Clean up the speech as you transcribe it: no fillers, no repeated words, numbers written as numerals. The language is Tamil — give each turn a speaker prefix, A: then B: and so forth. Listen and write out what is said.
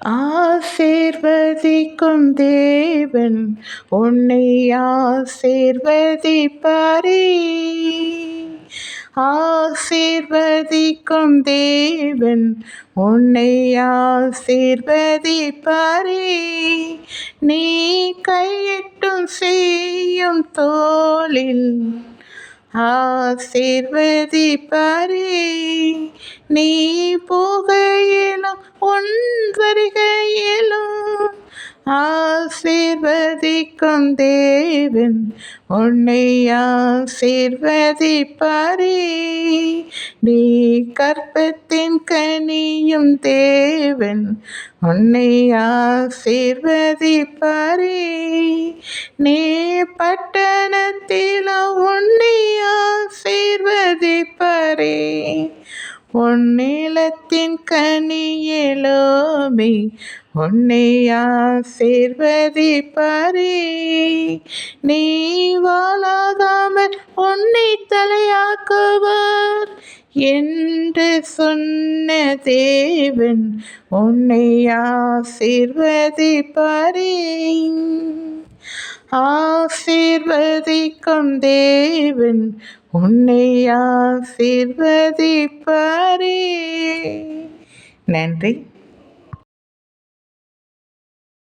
A: ஆசீர்வதிக்கும் தேவன் உன்னை ஆசீர்வதிப்பாரே. ஆசீர்வதிக்கும் தேவன் உன்னை ஆசீர்வதிப்பாரே. நீ கையிட்டும் செய்யும் தோளில் ஆசீர்வதிப்பாரே. நீ போகையிலும் உன் வருகையிலும் ஆசீர்வதிக்கும் தேவன் உன்னை ஆசீர்வதிப்பாரே. நீ கற்பத்தின் கனியும் தேவன் உன்னை ஆசீர்வதிப்பாரே. நீ பட்டணத்திலும் உன்னை ஆசீர்வதிப்பாரே. உன் நிலத்தின் கனியிலுமே உன்னை ஆசீர்வதிப்பாரே. நீ வாழாகாமல் உன்னை தலையாக்குவார் என்று சொன்ன தேவன் உன்னை ஆசீர்வதிப்பாரே. ஆசீர்வதிக்கும் தேவன் உன்னை ஆசீர்வதிப்பாரே. நன்றி.